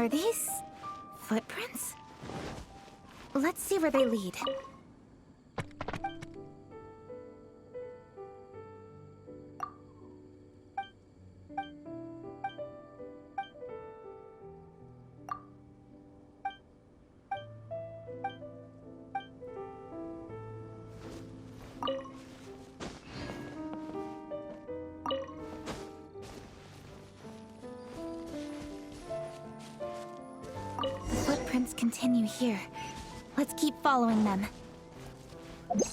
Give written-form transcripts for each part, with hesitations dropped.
Are these footprints? Let's see where they lead. The footprints continue here. Let's keep following them. The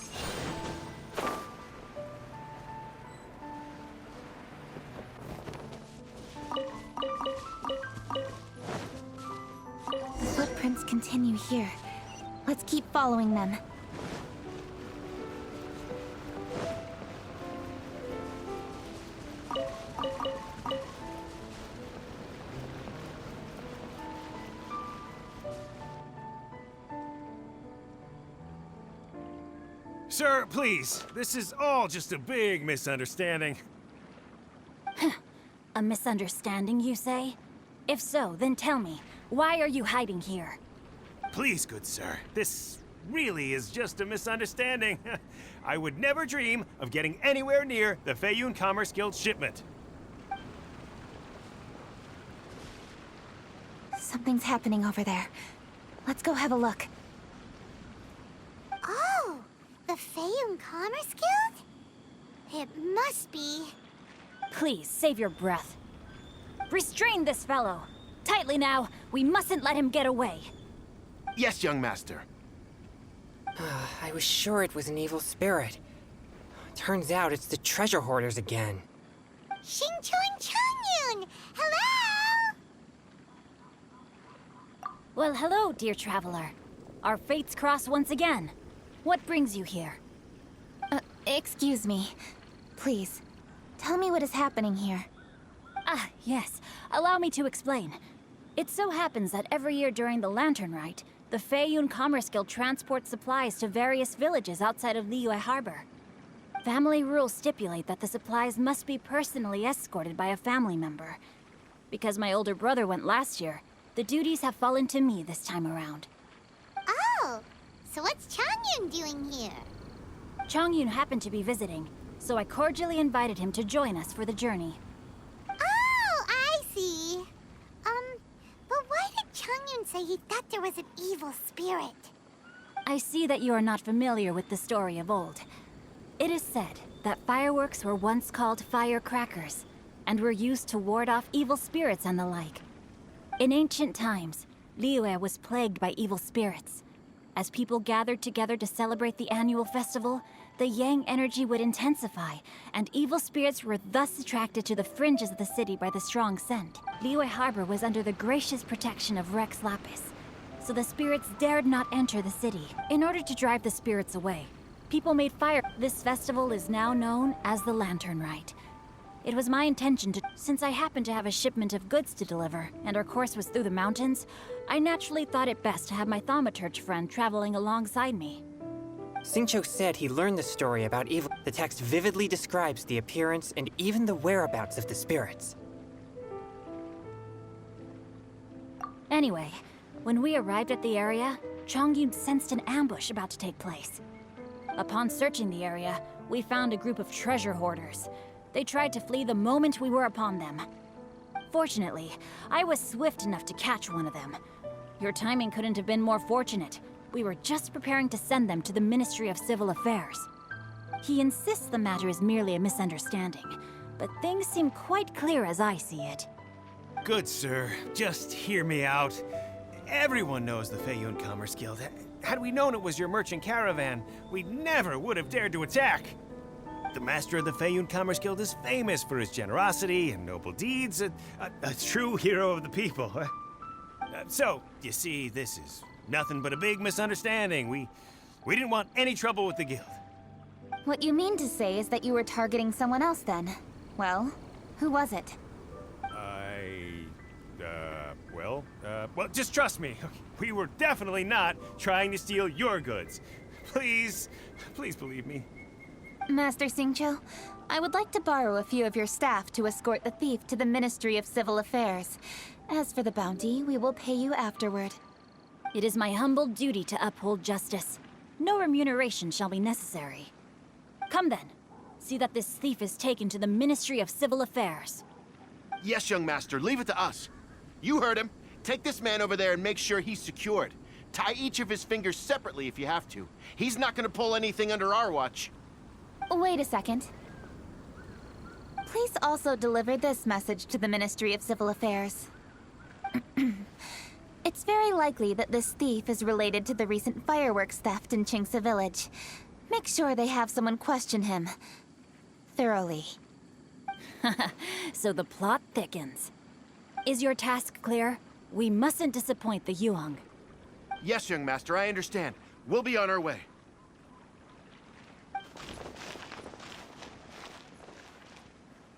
footprints continue here. Let's keep following them. Sir, please. This is all just a big misunderstanding. A misunderstanding, you say? If so, then tell me, why are you hiding here? Please, good sir. This really is just a misunderstanding. I would never dream of getting anywhere near the Feiyun Commerce Guild shipment. Something's happening over there. Let's go have a look. Oh, the Feiyun Commerce Guild? It must be. Please, save your breath. Restrain this fellow! Tightly now, we mustn't let him get away. Yes, young master. I was sure it was an evil spirit. Turns out it's the treasure hoarders again. Xingqiu and Changyun! Hello! Well, hello, dear traveler. Our fates cross once again. What brings you here? Excuse me. Please, tell me what is happening here. Ah, yes. Allow me to explain. It so happens that every year during the Lantern Rite, the Feiyun Commerce Guild transports supplies to various villages outside of Liyue Harbor. Family rules stipulate that the supplies must be personally escorted by a family member. Because my older brother went last year, the duties have fallen to me this time around. Oh, so what's Changyun doing here? Changyun happened to be visiting, so I cordially invited him to join us for the journey. Oh, I see. But why did Changyun say he thought there was an evil spirit? I see that you are not familiar with the story of old. It is said that fireworks were once called firecrackers, and were used to ward off evil spirits and the like. In ancient times, Liyue was plagued by evil spirits. As people gathered together to celebrate the annual festival, the yang energy would intensify, and evil spirits were thus attracted to the fringes of the city by the strong scent. Liyue Harbor was under the gracious protection of Rex Lapis, so the spirits dared not enter the city. In order to drive the spirits away, people made fire. This festival is now known as the Lantern Rite. It was my intention to, since I happened to have a shipment of goods to deliver, and our course was through the mountains, I naturally thought it best to have my thaumaturge friend traveling alongside me. Xingqiu said he learned the story about evil. The text vividly describes the appearance and even the whereabouts of the spirits. Anyway, when we arrived at the area, Changyun sensed an ambush about to take place. Upon searching the area, we found a group of treasure hoarders. They tried to flee the moment we were upon them. Fortunately, I was swift enough to catch one of them. Your timing couldn't have been more fortunate. We were just preparing to send them to the Ministry of Civil Affairs. He insists the matter is merely a misunderstanding, but things seem quite clear as I see it. Good sir, just hear me out. Everyone knows the Feiyun Commerce Guild. Had we known it was your merchant caravan, we never would have dared to attack. The master of the Feiyun Commerce Guild is famous for his generosity and noble deeds, a true hero of the people. So, you see, this is nothing but a big misunderstanding. We didn't want any trouble with the guild. What you mean to say is that you were targeting someone else then? Well, who was it? Well, just trust me. We were definitely not trying to steal your goods. Please believe me. Master Xingqiu, I would like to borrow a few of your staff to escort the thief to the Ministry of Civil Affairs. As for the bounty, we will pay you afterward. It is my humble duty to uphold justice. No remuneration shall be necessary. Come then. See that this thief is taken to the Ministry of Civil Affairs. Yes, young master, leave it to us. You heard him. Take this man over there and make sure he's secured. Tie each of his fingers separately if you have to. He's not gonna pull anything under our watch. Wait a second. Please also deliver this message to the Ministry of Civil Affairs. It's very likely that this thief is related to the recent fireworks theft in Chingsa Village. Make sure they have someone question him. Thoroughly. So the plot thickens. Is your task clear? We mustn't disappoint the Yuang. Yes, young master, I understand. We'll be on our way.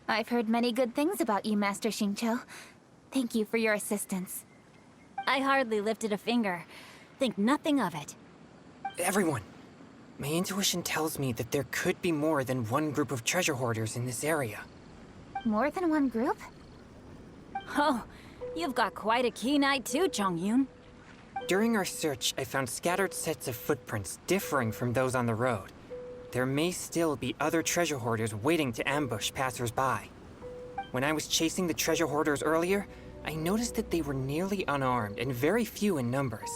I've heard many good things about you, Master Xingqiu. Thank you for your assistance. I hardly lifted a finger. Think nothing of it. Everyone, my intuition tells me that there could be more than one group of treasure hoarders in this area. More than one group? Oh, you've got quite a keen eye too, Chongyun. During our search, I found scattered sets of footprints differing from those on the road. There may still be other treasure hoarders waiting to ambush passers-by. When I was chasing the treasure hoarders earlier, I noticed that they were nearly unarmed and very few in numbers.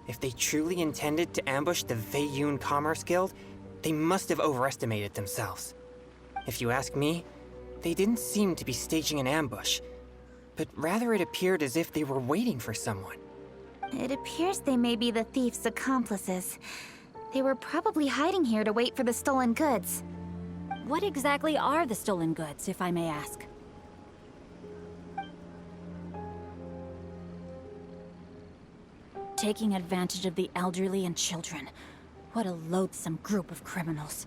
If they truly intended to ambush the Feiyun Commerce Guild, they must have overestimated themselves. If you ask me, they didn't seem to be staging an ambush, but rather it appeared as if they were waiting for someone. It appears they may be the thief's accomplices. They were probably hiding here to wait for the stolen goods. What exactly are the stolen goods, if I may ask? Taking advantage of the elderly and children. What a loathsome group of criminals.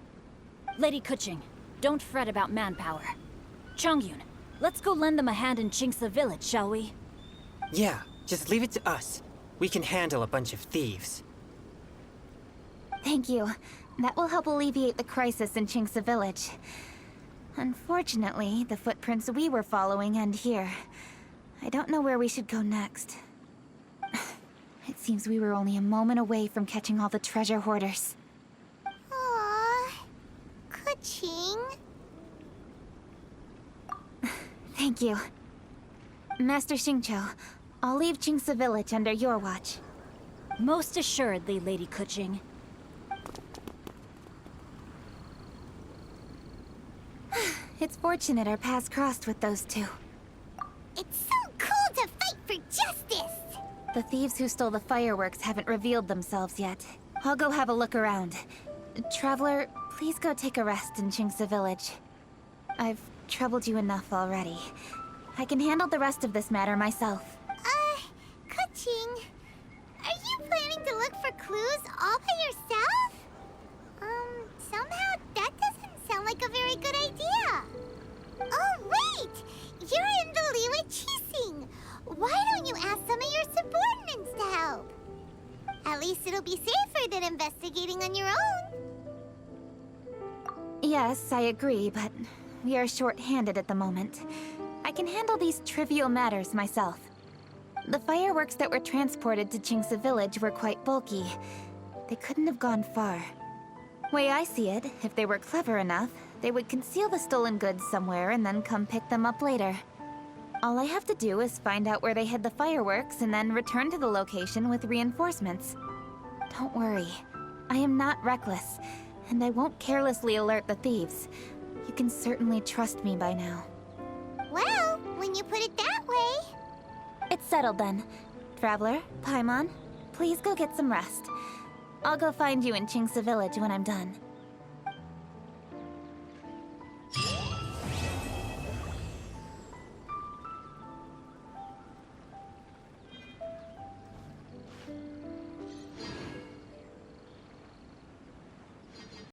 Lady Kuching, don't fret about manpower. Chongyun, let's go lend them a hand in Chingsa Village, shall we? Yeah, just leave it to us. We can handle a bunch of thieves. Thank you. That will help alleviate the crisis in Chingsa Village. Unfortunately, the footprints we were following end here. I don't know where we should go next. It seems we were only a moment away from catching all the treasure hoarders. Aww. Kuching. Thank you. Master Xingqiu, I'll leave Chingsa Village under your watch. Most assuredly, Lady Kuching. It's fortunate our paths crossed with those two. It's so cool to fight for justice! The thieves who stole the fireworks haven't revealed themselves yet. I'll go have a look around. Traveler, please go take a rest in Chingsa Village. I've troubled you enough already. I can handle the rest of this matter myself. Kuching, are you planning to look for clues all by yourself? Somehow that doesn't sound like a very good idea. Oh, wait! You're in the Liwa Chising! Why don't you ask some of your subordinates to help? At least it'll be safer than investigating on your own. Yes, I agree, but we are short-handed at the moment. I can handle these trivial matters myself. The fireworks that were transported to Chingsa Village were quite bulky. They couldn't have gone far. Way I see it, if they were clever enough, they would conceal the stolen goods somewhere and then come pick them up later. All I have to do is find out where they hid the fireworks and then return to the location with reinforcements. Don't worry. I am not reckless, and I won't carelessly alert the thieves. You can certainly trust me by now. Well, when you put it that way... It's settled then. Traveler, Paimon, please go get some rest. I'll go find you in Chingsa Village when I'm done.